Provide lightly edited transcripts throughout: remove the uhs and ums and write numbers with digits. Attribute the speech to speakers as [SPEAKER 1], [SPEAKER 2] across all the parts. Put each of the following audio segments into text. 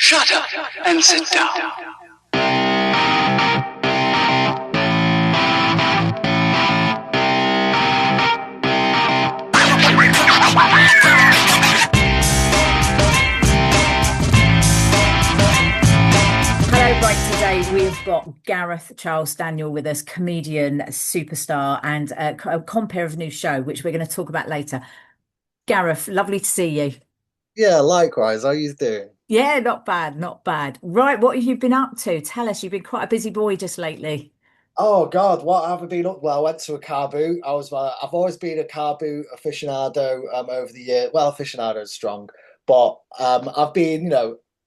[SPEAKER 1] Shut up and sit down.
[SPEAKER 2] Hello, right. Today we've got Gareth Charles Daniel with us, comedian, superstar, and a compere of a new show, which we're going to talk about later. Gareth, lovely to see you.
[SPEAKER 3] Yeah, likewise. How you doing?
[SPEAKER 2] Yeah, not bad, not bad. Right, what have you been up to? Tell us, you've been quite a busy boy just lately.
[SPEAKER 3] Oh God, what have I been up? Well, I went to a car boot. I've always been a car boot aficionado over the year. Well, aficionado is strong, but I've been,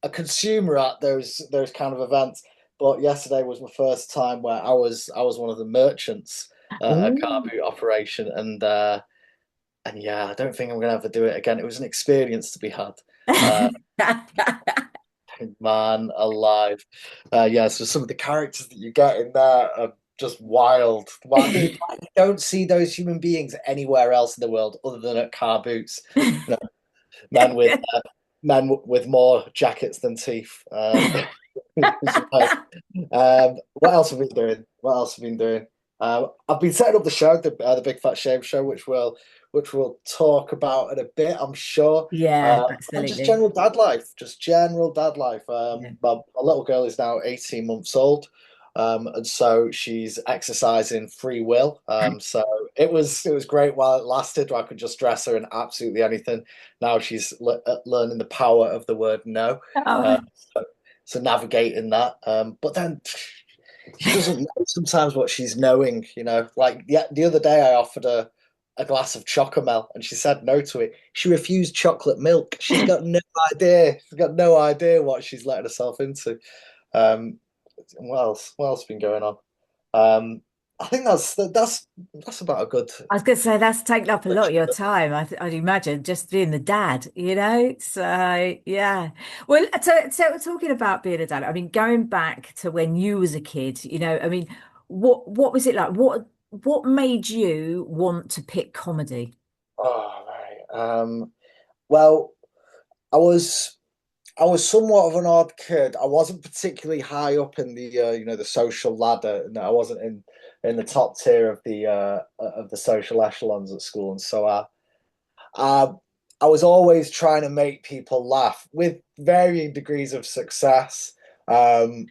[SPEAKER 3] a consumer at those kind of events. But yesterday was my first time where I was one of the merchants at a car
[SPEAKER 2] Oh.
[SPEAKER 3] boot operation, and yeah, I don't think I'm gonna ever do it again. It was an experience to be had. Uh, Man alive. Yeah, so some of the characters that you get in there are just wild. Well, you don't see those human beings anywhere else in the world other than at car boots. You know, men with with more jackets than teeth. What else have we been doing? What else have we been doing? I've been setting up the show, the Big Fat Shame Show, which we'll talk about in a bit, I'm sure.
[SPEAKER 2] Yeah,
[SPEAKER 3] And just
[SPEAKER 2] absolutely.
[SPEAKER 3] general dad life, just general dad life.
[SPEAKER 2] Yeah.
[SPEAKER 3] My little girl is now 18 months old, and so she's exercising free will. So it was great while it lasted. I could just dress her in absolutely anything. Now she's learning the power of the word no. Uh,
[SPEAKER 2] Oh.
[SPEAKER 3] so navigating that. But then she doesn't know sometimes what she's knowing, Like the other day I offered her a glass of chocomel and she said no to it. She refused chocolate milk. She's got no idea. She's got no idea what she's letting herself into. Um, what else? What else has been going on? I think that's about a good.
[SPEAKER 2] I was going to say that's taken up a lot of your time. I'd imagine just being the dad, you know. So yeah. Well, so talking about being a dad, I mean, going back to when you was a kid, I mean, what was it like? What made you want to pick comedy?
[SPEAKER 3] Oh, right. Well, I was. I was somewhat of an odd kid. I wasn't particularly high up in the social ladder. No, I wasn't in the top tier of the social echelons at school, and so I I was always trying to make people laugh with varying degrees of success. And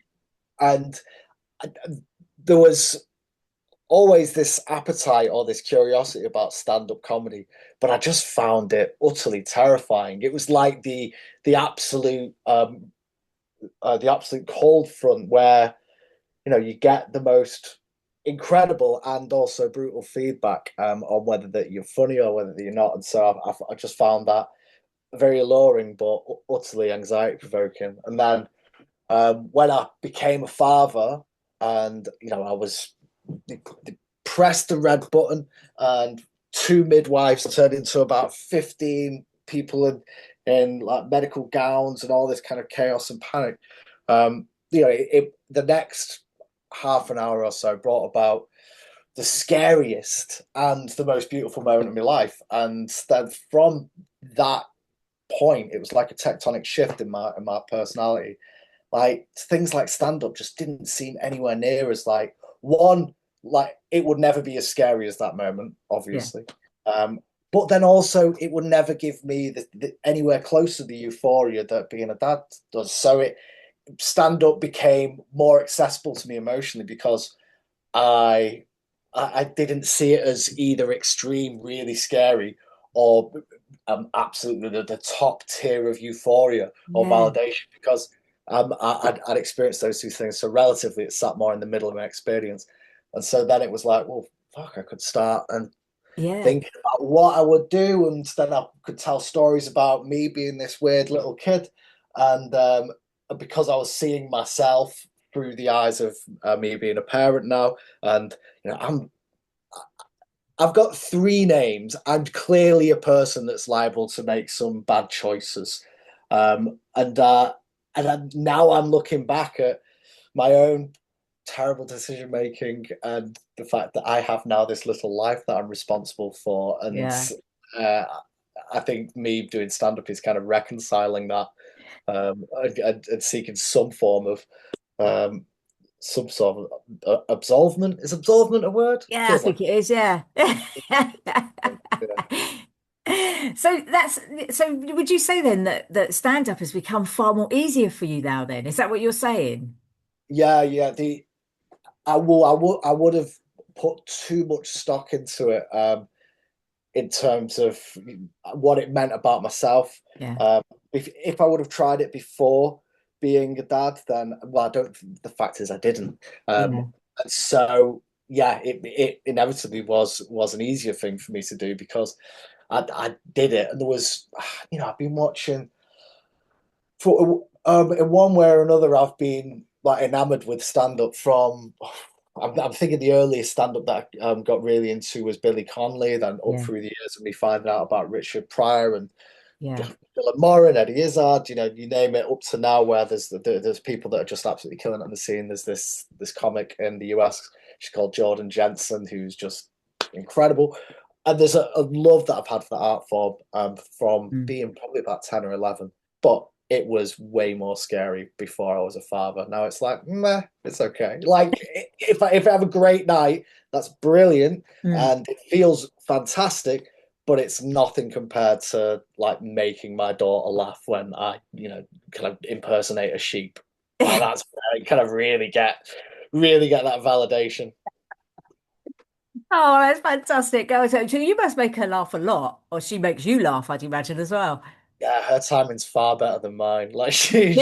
[SPEAKER 3] there was always this appetite or this curiosity about stand-up comedy, but I just found it utterly terrifying. It was like the absolute cold front where you get the most incredible and also brutal feedback on whether that you're funny or whether that you're not. And so I just found that very alluring but utterly anxiety provoking. And then when I became a father, and I was pressed the red button, and two midwives turned into about 15 people in like medical gowns and all this kind of chaos and panic. The next half an hour or so brought about the scariest and the most beautiful moment of my life. And then from that point, it was like a tectonic shift in my personality. Like things like stand up just didn't seem anywhere near as like it would never be as scary as that moment,
[SPEAKER 2] Yeah.
[SPEAKER 3] obviously. Um, but then also it would never give me anywhere close to the euphoria that being a dad does. So it stand up became more accessible to me emotionally because I I didn't see it as either extreme, really scary, or absolutely the top tier of euphoria or
[SPEAKER 2] Yeah.
[SPEAKER 3] validation because I'd experienced those two things. So relatively, it sat more in the middle of my experience. And so then it was like, well, fuck, I could start and
[SPEAKER 2] Yeah.
[SPEAKER 3] think about what I would do. And then I could tell stories about me being this weird little kid. And because I was seeing myself through the eyes of me being a parent now, and I've got three names. I'm clearly a person that's liable to make some bad choices, now I'm looking back at my own terrible decision making and the fact that I have now this little life that I'm responsible for, and
[SPEAKER 2] Yeah.
[SPEAKER 3] uh, I think me doing stand up is kind of reconciling that. and seeking some form of um, some sort of absolvement. Is absolvement a word?
[SPEAKER 2] Yeah, I
[SPEAKER 3] Feels like
[SPEAKER 2] think it is. Yeah.
[SPEAKER 3] yeah,
[SPEAKER 2] So would you say then that stand up has become far more easier for you now then? Is that what you're saying?
[SPEAKER 3] yeah. I would have put too much stock into it in terms of what it meant about myself.
[SPEAKER 2] Yeah.
[SPEAKER 3] Um, if I would have tried it before being a dad, then well, I don't. The fact is, I didn't.
[SPEAKER 2] Yeah.
[SPEAKER 3] And so yeah, it inevitably was an easier thing for me to do because I did it, and there was, I've been watching for in one way or another. I've been like enamored with stand up from. I'm thinking the earliest stand up that I got really into was Billy Connolly. Then up
[SPEAKER 2] Yeah.
[SPEAKER 3] through the years, of me finding out about Richard Pryor and
[SPEAKER 2] Yeah.
[SPEAKER 3] Bill Moran, Eddie Izzard, you name it, up to now, where there's people that are just absolutely killing it on the scene. There's this comic in the US. She's called Jordan Jensen, who's just incredible. And there's a love that I've had for that art form from
[SPEAKER 2] Mm.
[SPEAKER 3] being probably about 10 or 11. But it was way more scary before I was a father. Now it's like, meh, it's okay. Like if I have a great night, that's brilliant
[SPEAKER 2] Mm.
[SPEAKER 3] and it feels fantastic, but it's nothing compared to like making my daughter laugh when I, kind of impersonate a sheep. That's where I kind of really get that validation.
[SPEAKER 2] Oh, that's fantastic. So you must make her laugh a lot, or she makes you laugh, I'd imagine as well.
[SPEAKER 3] Yeah, her timing's far better than mine. Like she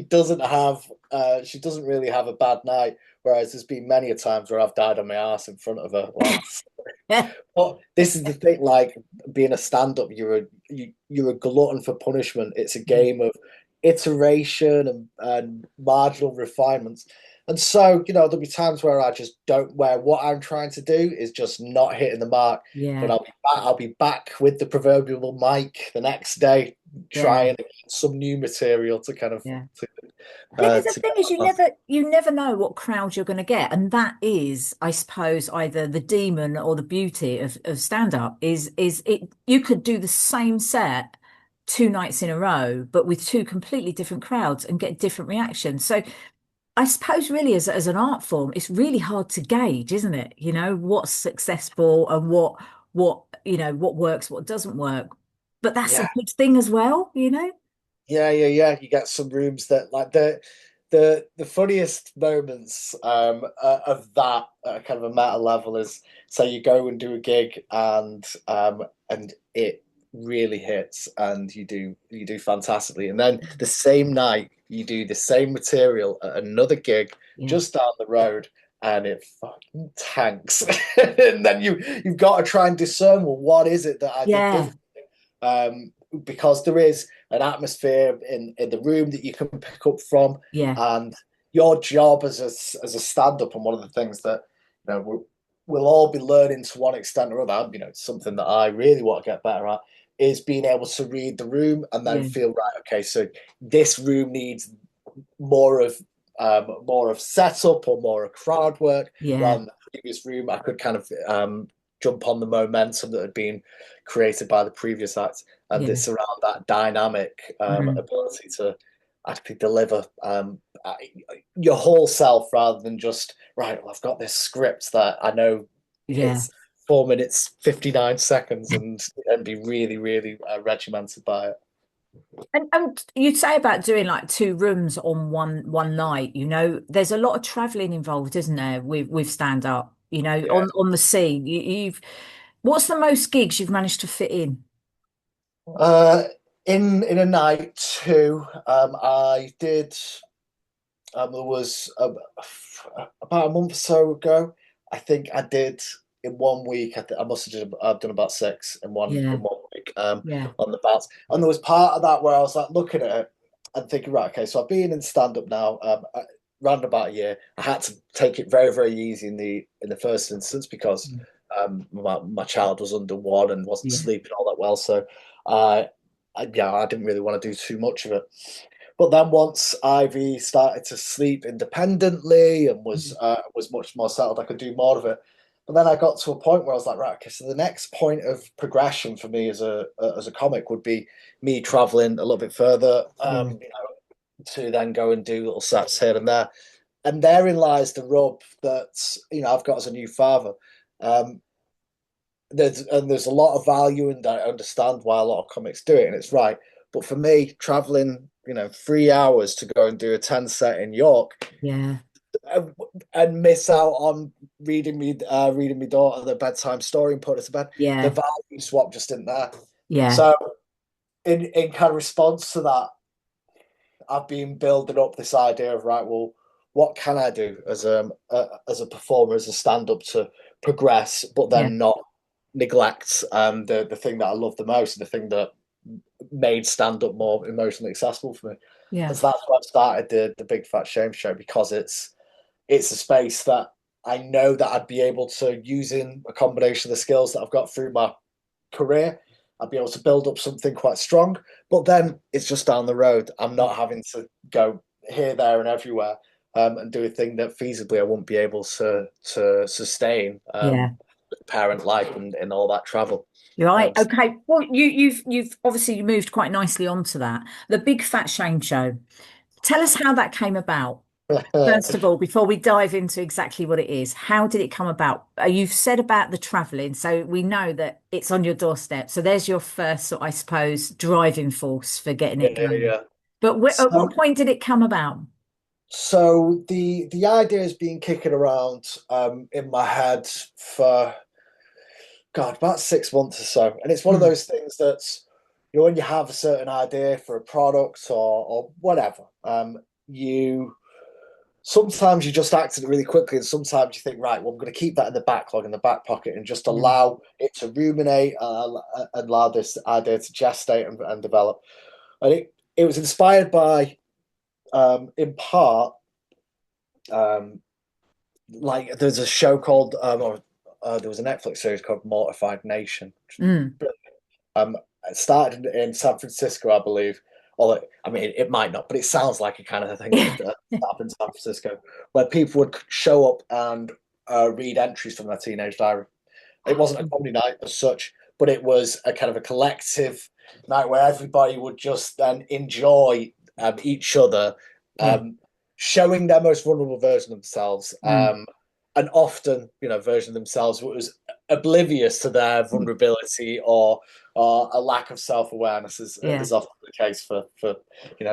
[SPEAKER 3] doesn't really have a bad night. Whereas there's been many a times where I've died on my ass in front of her. Like, but this is the thing, like being a stand-up, you're a glutton for punishment. It's a game of iteration and marginal refinements. And so, there'll be times where I just don't where what I'm trying to do is just not hitting the mark. But
[SPEAKER 2] Yeah.
[SPEAKER 3] I'll be back with the proverbial mic the next day,
[SPEAKER 2] Yeah.
[SPEAKER 3] trying some new material to kind of
[SPEAKER 2] Yeah. I think the
[SPEAKER 3] to
[SPEAKER 2] thing
[SPEAKER 3] get
[SPEAKER 2] is
[SPEAKER 3] across.
[SPEAKER 2] you never know what crowd you're going to get, and that is, I suppose, either the demon or the beauty of stand up is it you could do the same set 2 nights in a row, but with two completely different crowds and get different reactions. So I suppose really as an art form, it's really hard to gauge, isn't it? What's successful and what works, what doesn't work. But that's a
[SPEAKER 3] Yeah,
[SPEAKER 2] good thing as well.
[SPEAKER 3] yeah. You get some rooms that like the funniest moments of that at kind of a meta level is say you go and do a gig and it really hits and you do fantastically, and then the same night you do the same material at another gig
[SPEAKER 2] Yeah.
[SPEAKER 3] just down the road and it fucking tanks. And then you've got to try and discern, well, what is it that I did
[SPEAKER 2] Yeah.
[SPEAKER 3] different? Because there is an atmosphere in the room that you can pick up from,
[SPEAKER 2] Yeah.
[SPEAKER 3] and your job as a stand up, and one of the things that we'll all be learning to one extent or other, something that I really want to get better at is being able to read the room and then
[SPEAKER 2] Yeah.
[SPEAKER 3] feel right. Okay, so this room needs more of more of setup or more of crowd work
[SPEAKER 2] Yeah.
[SPEAKER 3] rather than the previous room. I could kind of jump on the momentum that had been created by the previous act, and
[SPEAKER 2] Yeah.
[SPEAKER 3] it's around that dynamic
[SPEAKER 2] Mhm.
[SPEAKER 3] ability to actually deliver your whole self rather than just right. Well, I've got this script that I know
[SPEAKER 2] Yeah.
[SPEAKER 3] hits 4 minutes 59 seconds, and be really really regimented by it.
[SPEAKER 2] And you'd say about doing like two rooms on one night, there's a lot of traveling involved, isn't there, with stand up,
[SPEAKER 3] Yeah.
[SPEAKER 2] on the scene. You've what's the most gigs you've managed to fit in?
[SPEAKER 3] Uh, in a night too, I did. There was about a month or so ago. I think I did in one week. I must have I've done about six in
[SPEAKER 2] Yeah.
[SPEAKER 3] one week
[SPEAKER 2] Yeah.
[SPEAKER 3] on the bats. And there was part of that where I was like looking at it and thinking, right, okay, so I've been in stand up now around about a year. I had to take it very very easy in the first instance because my child was under one and wasn't
[SPEAKER 2] Yeah.
[SPEAKER 3] sleeping all that well. So I didn't really want to do too much of it. But then once Ivy started to sleep independently and was much more settled, I could do more of it. But then I got to a point where I was like, right, okay, so the next point of progression for me as a comic would be me traveling a little bit further,
[SPEAKER 2] Yeah.
[SPEAKER 3] to then go and do little sets here and there. And therein lies the rub that I've got as a new father. Um, there's a lot of value, and I understand why a lot of comics do it, and it's right. But for me, traveling, 3 hours to go and do a 10 set in York,
[SPEAKER 2] Yeah.
[SPEAKER 3] and miss out on reading me daughter the bedtime story and put her to bed. The
[SPEAKER 2] Yeah.
[SPEAKER 3] value swap just isn't there.
[SPEAKER 2] Yeah.
[SPEAKER 3] So in kind of response to that, I've been building up this idea of, right, well, what can I do as a performer, as a stand-up, to progress, but
[SPEAKER 2] Yeah.
[SPEAKER 3] then not neglect the thing that I love the most, the thing that made stand-up more emotionally accessible for me.
[SPEAKER 2] Yeah.
[SPEAKER 3] And so that's why I started the Big Fat Shame Show, because it's a space that I know that I'd be able to, using a combination of the skills that I've got through my career, I'd be able to build up something quite strong. But then it's just down the road. I'm not having to go here, there, and everywhere, and do a thing that feasibly I wouldn't be able to sustain,
[SPEAKER 2] Yeah.
[SPEAKER 3] parent life and all that travel.
[SPEAKER 2] You're right.
[SPEAKER 3] Um,
[SPEAKER 2] Okay. Well, you've obviously moved quite nicely onto that. The Big Fat Shame Show. Tell us how that came about. First of all, before we dive into exactly what it is, how did it come about? You've said about the traveling, so we know that it's on your doorstep. So there's your first, I suppose, driving force for getting it
[SPEAKER 3] yeah,
[SPEAKER 2] going.
[SPEAKER 3] yeah.
[SPEAKER 2] But at
[SPEAKER 3] So
[SPEAKER 2] what point did it come about?
[SPEAKER 3] so the idea has been kicking around in my head for God, about 6 months or so. And it's one of
[SPEAKER 2] Mm,
[SPEAKER 3] those things that's, when you have a certain idea for a product or whatever, you sometimes you just act it really quickly, and sometimes you think, right, well, I'm going to keep that in the backlog, in the back pocket, and just
[SPEAKER 2] yeah,
[SPEAKER 3] allow it to ruminate, and allow this idea to gestate and develop. And it was inspired by, in part, um, like there's a show called, or there was a Netflix series called Mortified Nation.
[SPEAKER 2] mm,
[SPEAKER 3] Um, it started in San Francisco, I believe. Or I mean, it might not, but it sounds like a kind of thing that would start in San Francisco, where people would show up and read entries from their teenage diary. It wasn't a comedy night as such, but it was a kind of a collective night where everybody would just then enjoy each other,
[SPEAKER 2] yeah,
[SPEAKER 3] um, showing their most vulnerable version of themselves,
[SPEAKER 2] mm,
[SPEAKER 3] and often, version of themselves was oblivious to their vulnerability, or a lack of self-awareness,
[SPEAKER 2] yeah,
[SPEAKER 3] is often the case for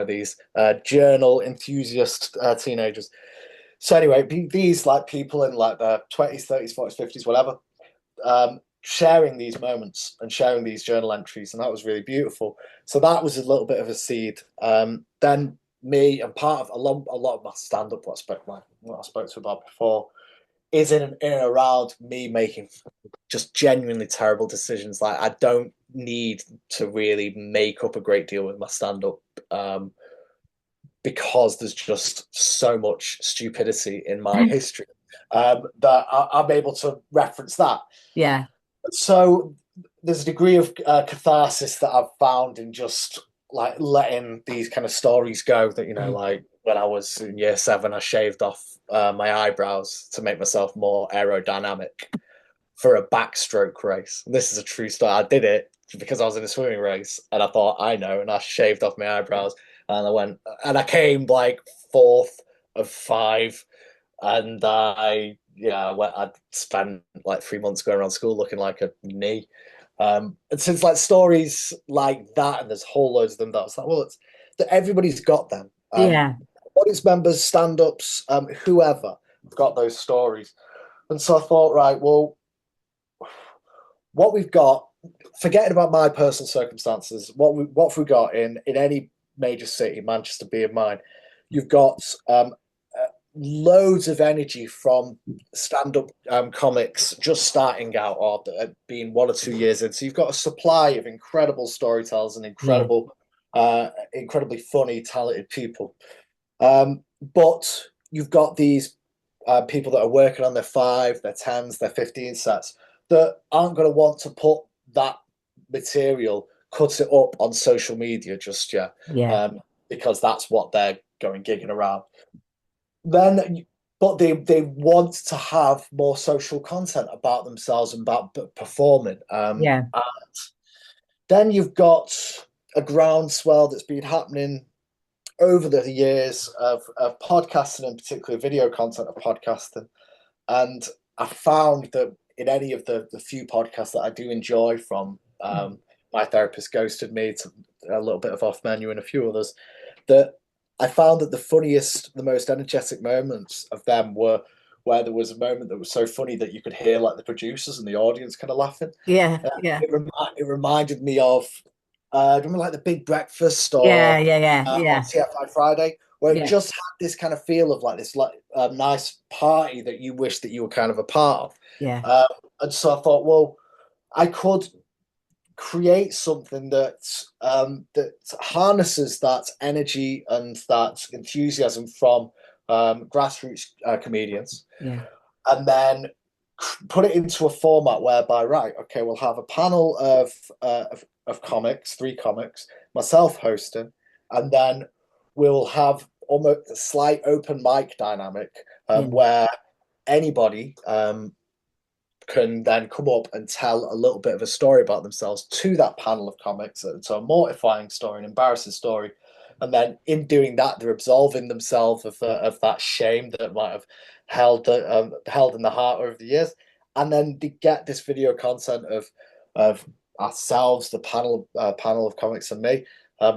[SPEAKER 3] these journal enthusiast teenagers. So anyway, these like people in like their 20s, 30s, 40s, 50s, whatever, sharing these moments and sharing these journal entries, and that was really beautiful. So that was a little bit of a seed. Then me, and part of a lot of my stand-up, what I spoke to about before, is in and around me making just genuinely terrible decisions. Like, I don't need to really make up a great deal with my stand-up, because there's just so much stupidity in my history, that I'm able to reference that.
[SPEAKER 2] yeah,
[SPEAKER 3] So there's a degree of catharsis that I've found in just like letting these kind of stories go. That,
[SPEAKER 2] yeah,
[SPEAKER 3] like when I was in year 7, I shaved off my eyebrows to make myself more aerodynamic for a backstroke race. And this is a true story. I did it because I was in a swimming race, and I thought, I know, and I shaved off my eyebrows, and I came like fourth of 5, and I'd spent like 3 months going around school looking like a knee. And since like stories like that, and there's whole loads of them, that was like, well, it's that everybody's got them.
[SPEAKER 2] yeah,
[SPEAKER 3] Audience members, stand-ups, whoever, have got those stories. And so I thought, right, well, what we've got, forgetting about my personal circumstances, what have we got in any major city, Manchester being mine? You've got loads of energy from stand-up comics just starting out, or being 1 or 2 years in. So you've got a supply of incredible storytellers and
[SPEAKER 2] yeah,
[SPEAKER 3] incredibly funny, talented people. But you've got these people that are working on their 5, their 10s, their 15 sets, that aren't going to want to put that material, cut it up on social media just yet,
[SPEAKER 2] yeah,
[SPEAKER 3] because that's what they're going gigging around. Then but they want to have more social content about themselves and about performing.
[SPEAKER 2] Yeah.
[SPEAKER 3] And then you've got a groundswell that's been happening over the years of podcasting, and particularly video content of podcasting. And I found that in any of the few podcasts that I do enjoy from My Therapist Ghosted Me, to a little bit of Off Menu and a few others, that I found that the funniest, the most energetic moments of them were where there was a moment that was so funny that you could hear like the producers and the audience kind of laughing.
[SPEAKER 2] Yeah. Yeah.
[SPEAKER 3] It reminded me of, remember like the Big Breakfast
[SPEAKER 2] Yeah.
[SPEAKER 3] or
[SPEAKER 2] Yeah. Yeah.
[SPEAKER 3] on
[SPEAKER 2] Yeah.
[SPEAKER 3] TFI Friday, where it
[SPEAKER 2] Yeah.
[SPEAKER 3] just had this kind of feel of like this like nice party that you wish that you were kind of a part of.
[SPEAKER 2] Yeah.
[SPEAKER 3] And so I thought, well, I could create something that harnesses that energy and that enthusiasm from grassroots comedians,
[SPEAKER 2] Yeah.
[SPEAKER 3] and then put it into a format whereby, right, okay, we'll have a panel of comics, three comics, myself hosting, and then we'll have almost a slight open mic dynamic
[SPEAKER 2] Yeah.
[SPEAKER 3] where anybody can then come up and tell a little bit of a story about themselves to that panel of comics. So a mortifying story, an embarrassing story. And then in doing that, they're absolving themselves of that shame that might have held in the heart over the years. And then they get this video content of ourselves, the panel of comics, and me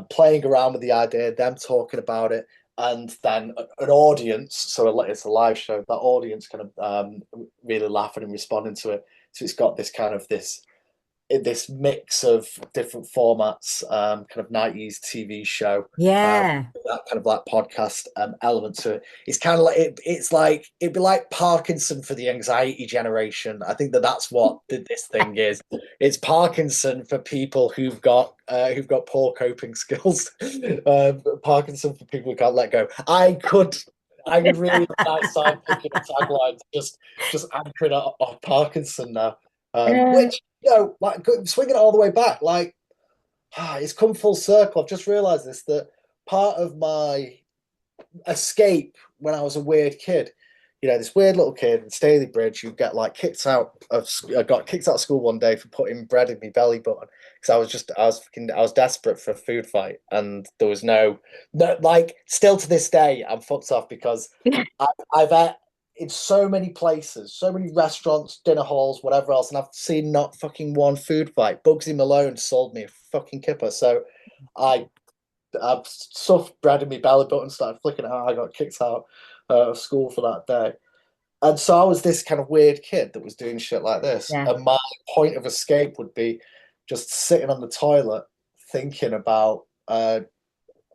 [SPEAKER 3] playing around with the idea, them talking about it, and then an audience. So it's a live show. That audience kind of really laughing and responding to it. So it's got this kind of this mix of different formats, kind of 90s TV show,
[SPEAKER 2] Yeah.
[SPEAKER 3] that kind of like podcast element to it. It's kind of like it's like it'd be like Parkinson for the anxiety generation. I think that's what this thing is. It's Parkinson for people who've got poor coping skills. Parkinson for people who can't let go. I could really nice side picking a tagline just anchoring off Parkinson now, which like swinging it all the way back, like it's come full circle. I've just realised this, that part of my escape when I was a weird kid, this weird little kid in Staley Bridge, you get like I got kicked out of school one day for putting bread in my belly button because I was desperate for a food fight, and there was no like, still to this day I'm fucked off because I've in so many places, so many restaurants, dinner halls, whatever else, and I've seen not fucking one food fight. Bugsy Malone sold me a fucking kipper, so I've stuffed bread in my belly button, started flicking it out. I got kicked out of school for that day, and so I was this kind of weird kid that was doing shit like this.
[SPEAKER 2] Yeah.
[SPEAKER 3] And my point of escape would be just sitting on the toilet thinking about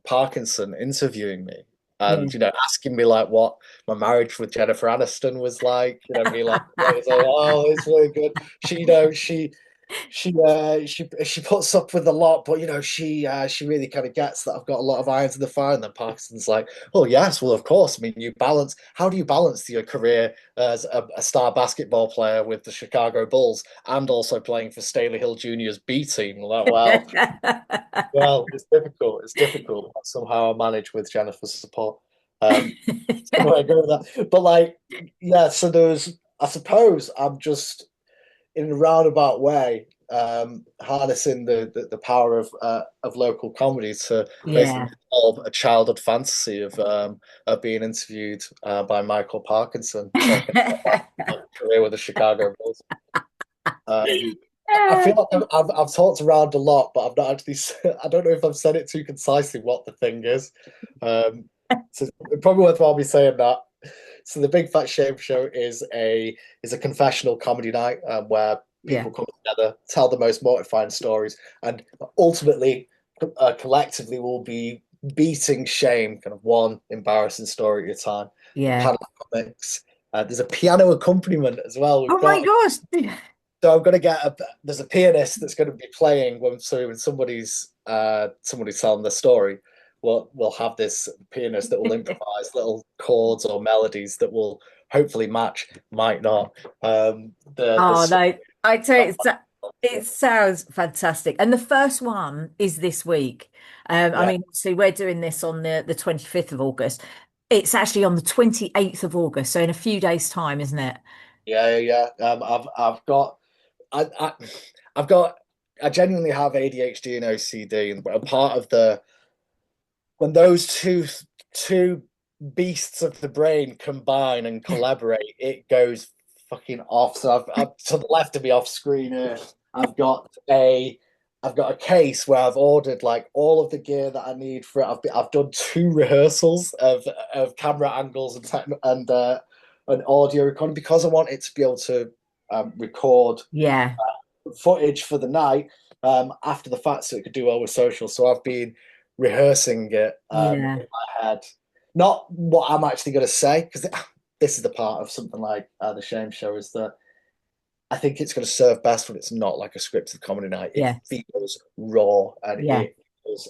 [SPEAKER 3] Parkinson interviewing me. And asking me like what my marriage with Jennifer Aniston was like, me like, oh, it's really good. She puts up with a lot, but she really kind of gets that I've got a lot of irons in the fire. And then Parkinson's like, oh yes, well of course. I mean, how do you balance your career as a star basketball player with the Chicago Bulls and also playing for Staley Hill Jr.'s B team? Like, well, it's difficult. It's difficult. Somehow I manage with Jennifer's support. Anyway, I go with that. But like, yeah. So I suppose I'm just in a roundabout way harnessing the power of local comedy to basically solve a childhood fantasy of being interviewed by Michael Parkinson, talking about my career with the Chicago Bulls. I feel like I've talked around a lot, but I've not actually. I don't know if I've said it too concisely what the thing is. So it's probably worthwhile me saying that. So the Big Fat Shame Show is a confessional comedy night where people come together, tell the most mortifying stories, and ultimately, collectively, will be beating shame, kind of one embarrassing story at a time. Panel comics. There's a piano accompaniment as well.
[SPEAKER 2] My gosh.
[SPEAKER 3] So I'm going to get there's a pianist that's going to be playing when somebody's telling the story. We'll have this pianist that will improvise little chords or melodies that will hopefully match, might not.
[SPEAKER 2] No, I tell you, it sounds fantastic. And the first one is this week. I mean, so we're doing this on the 25th of August. It's actually on the 28th of August, so in a few days' time, isn't it?
[SPEAKER 3] Yeah. I, I've got I genuinely have ADHD and OCD, and a part of the when those two beasts of the brain combine and collaborate, it goes fucking off. So I've to the left of me off screen here, I've got a I've got a case where I've ordered like all of the gear that I need for it. I've done two rehearsals of camera angles and and audio recording because I want it to be able to record
[SPEAKER 2] Yeah,
[SPEAKER 3] footage for the night after the fact so it could do well with social. So I've been rehearsing it
[SPEAKER 2] yeah,
[SPEAKER 3] in my head. Not what I'm actually going to say, because this is the part of something like The Shame Show, is that I think it's going to serve best when it's not like a scripted comedy night. It
[SPEAKER 2] yeah,
[SPEAKER 3] feels raw and
[SPEAKER 2] yeah,
[SPEAKER 3] it feels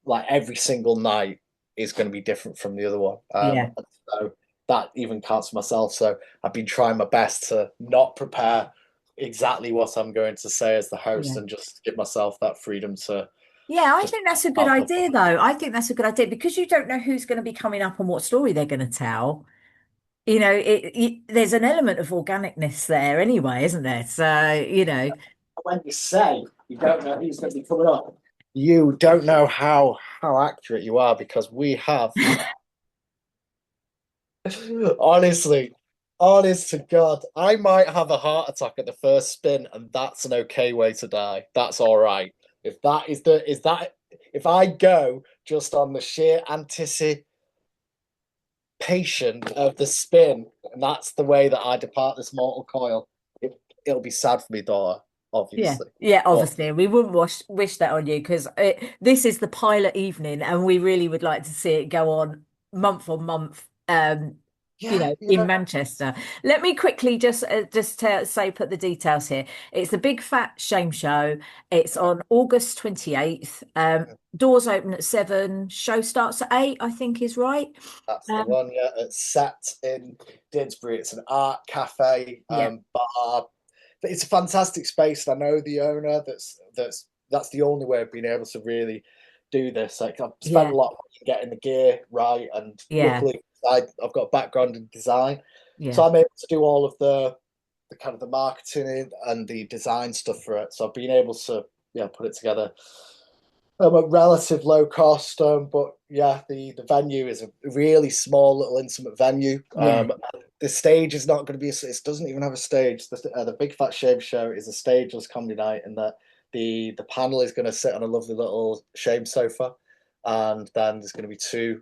[SPEAKER 3] like every single night is going to be different from the other one.
[SPEAKER 2] yeah,
[SPEAKER 3] And so that even counts for myself. So I've been trying my best to not prepare exactly what I'm going to say as the host
[SPEAKER 2] yeah.
[SPEAKER 3] and just give myself that freedom to
[SPEAKER 2] Yeah, I
[SPEAKER 3] just
[SPEAKER 2] think that's a good
[SPEAKER 3] have the
[SPEAKER 2] idea, though. I think that's a good idea because you don't know who's going to be coming up and what story they're going to tell. There's an element of organicness there anyway, isn't there? So,
[SPEAKER 3] when you say you don't know who's going to be coming up, you don't know how accurate you are because we have honestly, honest to God, I might have a heart attack at the first spin, and that's an okay way to die. That's all right. If that is that if I go just on the sheer anticipation of the spin, and that's the way that I depart this mortal coil, it'll be sad for me, daughter,
[SPEAKER 2] yeah,
[SPEAKER 3] obviously.
[SPEAKER 2] yeah,
[SPEAKER 3] But
[SPEAKER 2] obviously. We wouldn't wish that on you because this is the pilot evening and we really would like to see it go on month.
[SPEAKER 3] yeah,
[SPEAKER 2] In Manchester. Let me quickly just say put the details here. It's the Big Fat Shame Show. It's on August 28th. Doors open at 7. Show starts at 8, I think is right.
[SPEAKER 3] that's the
[SPEAKER 2] Um,
[SPEAKER 3] one. Yeah, it's set in Didsbury. It's an art cafe,
[SPEAKER 2] yeah,
[SPEAKER 3] bar. But it's a fantastic space. And I know the owner. That's the only way I've been able to really do this. Like I've spent
[SPEAKER 2] yeah,
[SPEAKER 3] a lot of money getting the gear right, and
[SPEAKER 2] yeah,
[SPEAKER 3] luckily I've got a background in design, so
[SPEAKER 2] yeah,
[SPEAKER 3] I'm able to do all of the kind of the marketing and the design stuff for it. So I've been able to put it together a relative low cost, but yeah, the venue is a really small little intimate venue.
[SPEAKER 2] yeah,
[SPEAKER 3] The stage is not going to be. It doesn't even have a stage. The Big Fat Shame Show is a stageless comedy night, in that the panel is going to sit on a lovely little shame sofa, and then there's going to be two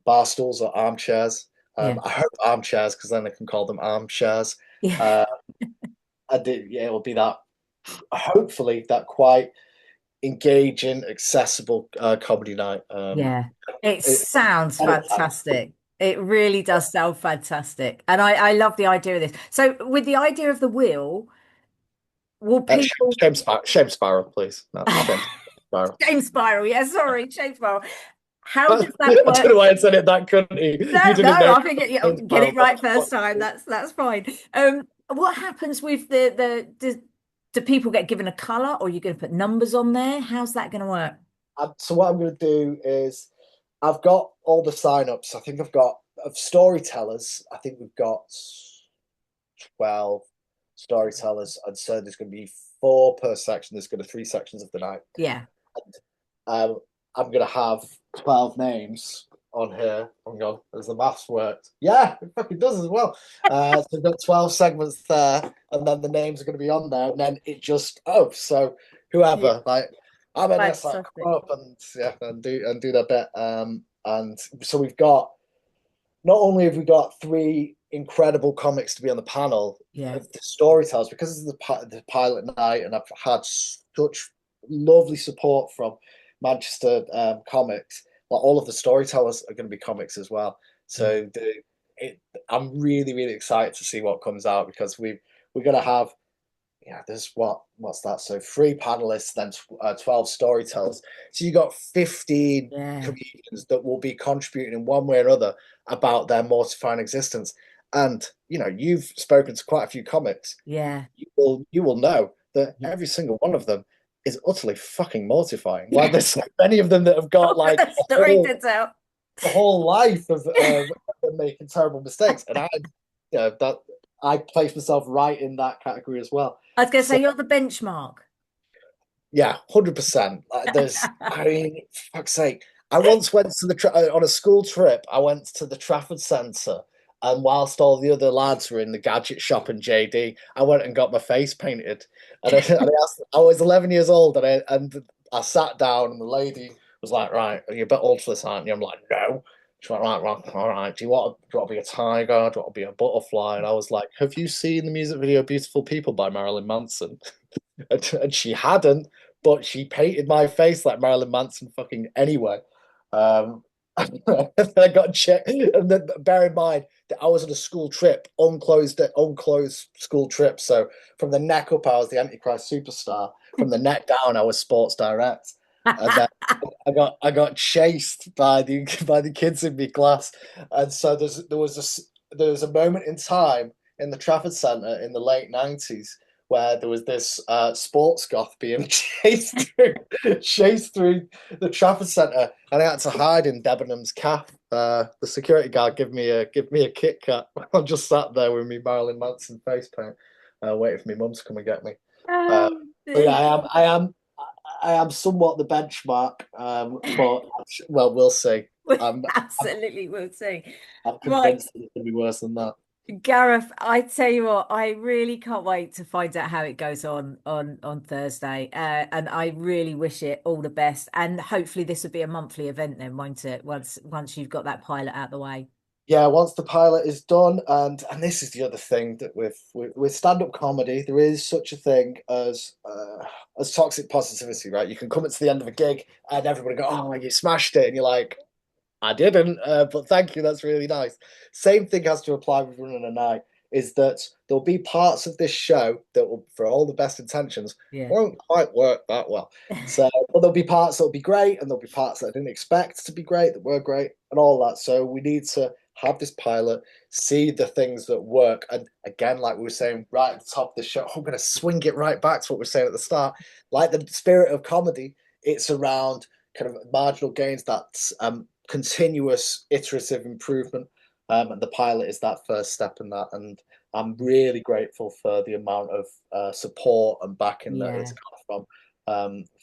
[SPEAKER 3] bar stools or armchairs.
[SPEAKER 2] yeah,
[SPEAKER 3] I hope armchairs because then I can call them armchairs.
[SPEAKER 2] yeah,
[SPEAKER 3] Uh, it will be that. Hopefully, that quite engaging, accessible comedy night.
[SPEAKER 2] yeah. It
[SPEAKER 3] It,
[SPEAKER 2] sounds fantastic. It really does sound fantastic. And I love the idea of this. So with the idea of the wheel, will people
[SPEAKER 3] Shame Spiral, please. No, Shame Spiral.
[SPEAKER 2] Shame Spiral, yeah, sorry, Shame Spiral. How
[SPEAKER 3] I
[SPEAKER 2] does that
[SPEAKER 3] don't
[SPEAKER 2] work?
[SPEAKER 3] know why I said it that couldn't. You
[SPEAKER 2] No, no,
[SPEAKER 3] didn't know
[SPEAKER 2] I think
[SPEAKER 3] Shame
[SPEAKER 2] get
[SPEAKER 3] Spiral.
[SPEAKER 2] it right first time. That's fine. What happens with do people get given a color or are you going to put numbers on there? How's that going to work?
[SPEAKER 3] So what I'm going to do is I've got all the sign-ups. I think I've got of storytellers. I think we've got 12 storytellers, and so there's going to be four per section. There's going to be three sections of the night.
[SPEAKER 2] Yeah,
[SPEAKER 3] Um, I'm going to have 12 names on here. Hang on, as the maths worked. Yeah, it fucking does as well. So we've got 12 segments there, and then the names are going to be on there, and then it just, so
[SPEAKER 2] yeah,
[SPEAKER 3] whoever, like, I'm in this, like,
[SPEAKER 2] fantastic.
[SPEAKER 3] come up and, and do that bit. And so we've got, not only have we got three incredible comics to be on the panel,
[SPEAKER 2] Yeah,
[SPEAKER 3] the storytellers, because this is the pilot night, and I've had such lovely support from Manchester comics. Like all of the storytellers are going to be comics as well.
[SPEAKER 2] yeah,
[SPEAKER 3] So I'm really really excited to see what comes out, because we're going to have there's what's that? So three panelists, then 12 storytellers. So you got 15
[SPEAKER 2] yeah,
[SPEAKER 3] comedians that will be contributing in one way or another about their mortifying existence. And you've spoken to quite a few comics.
[SPEAKER 2] yeah,
[SPEAKER 3] You will know that
[SPEAKER 2] yeah.
[SPEAKER 3] every single one of them is utterly fucking mortifying. Like there's so many of them that have got
[SPEAKER 2] I've got
[SPEAKER 3] like
[SPEAKER 2] a story to tell.
[SPEAKER 3] the whole life of making terrible mistakes, and that I place myself right in that category as well.
[SPEAKER 2] I was going to
[SPEAKER 3] So
[SPEAKER 2] say you're the benchmark.
[SPEAKER 3] yeah, 100%. I mean, for fuck's sake. I once went to on a school trip. I went to the Trafford Centre, and whilst all the other lads were in the gadget shop and JD, I went and got my face painted. I was 11 years old, and I sat down, and the lady was like, "Right, you're a bit old for this, aren't you?" I'm like, "No." She went, "Right, right, all right. Do you want to be a tiger? Do you want to be a butterfly?" And I was like, "Have you seen the music video "Beautiful People" by Marilyn Manson?" And she hadn't, but she painted my face like Marilyn Manson fucking anyway. Um, and I got checked. And then bear in mind that I was on a school trip, unclosed school trip. So from the neck up, I was the Antichrist superstar. From the neck down, I was Sports Direct. And then I got chased by the kids in my class. And so there was a moment in time in the Trafford Centre in the late 90s where there was this sports goth being chased through the Trafford Centre, and I had to hide in Debenhams calf. The security guard give me a Kit Kat. I just sat there with me Marilyn Manson face paint, waiting for my mum to come and get me. Uh,
[SPEAKER 2] Oh,
[SPEAKER 3] but yeah, I am somewhat the benchmark, but well, we'll see.
[SPEAKER 2] we
[SPEAKER 3] I'm,
[SPEAKER 2] absolutely will see.
[SPEAKER 3] I'm
[SPEAKER 2] Right,
[SPEAKER 3] convinced that it can be worse than that.
[SPEAKER 2] Gareth, I tell you what, I really can't wait to find out how it goes on Thursday. And I really wish it all the best. And hopefully this will be a monthly event then, won't it? Once you've got that pilot out the way.
[SPEAKER 3] Yeah, once the pilot is done, and this is the other thing that with stand-up comedy, there is such a thing as toxic positivity, right? You can come to the end of a gig and everybody go, "Oh, you smashed it," and you're like, "I didn't, but thank you, that's really nice." Same thing has to apply with running a night. Is that there'll be parts of this show that will, for all the best intentions,
[SPEAKER 2] Yeah.
[SPEAKER 3] won't quite work that well. So, but there'll be parts that'll be great, and there'll be parts that I didn't expect to be great that were great, and all that. So we need to have this pilot, see the things that work, and again, like we were saying right at the top of the show, I'm going to swing it right back to what we are saying at the start. Like the spirit of comedy, it's around kind of marginal gains, that continuous iterative improvement. And the pilot is that first step in that. And I'm really grateful for the amount of support and backing that it's
[SPEAKER 2] Yeah.
[SPEAKER 3] got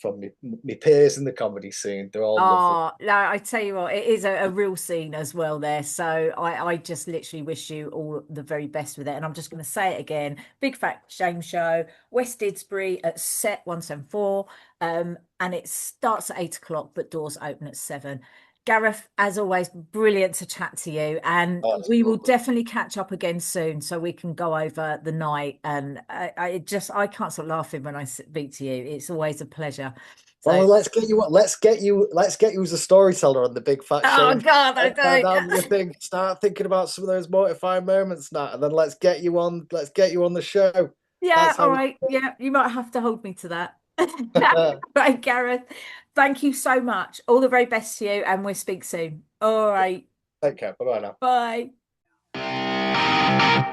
[SPEAKER 3] from me peers in the comedy scene. They're all lovely.
[SPEAKER 2] Oh, no, I tell you what, it is a real scene as well there. So I just literally wish you all the very best with it. And I'm just going to say it again. Big Fat Shame Show, West Didsbury at Set 174. And it starts at 8 o'clock, but doors open at 7. Gareth, as always, brilliant to chat to you. And
[SPEAKER 3] Oh, it's
[SPEAKER 2] we will
[SPEAKER 3] lovely.
[SPEAKER 2] definitely catch up again soon so we can go over the night. And I can't stop laughing when I speak to you. It's always a pleasure. So,
[SPEAKER 3] Well, let's get you as a storyteller on the Big Fat
[SPEAKER 2] oh
[SPEAKER 3] Shame.
[SPEAKER 2] God, I
[SPEAKER 3] Down your
[SPEAKER 2] don't.
[SPEAKER 3] thing. Start thinking about some of those mortifying moments now, and then let's get you on. Let's get you on the show.
[SPEAKER 2] Yeah,
[SPEAKER 3] That's
[SPEAKER 2] all
[SPEAKER 3] how we.
[SPEAKER 2] right. Yeah, you might have to hold me to that.
[SPEAKER 3] Take
[SPEAKER 2] Right, Gareth. Thank you so much. All the very best to you, and we'll speak soon. All right.
[SPEAKER 3] care. Bye bye now.
[SPEAKER 2] Bye.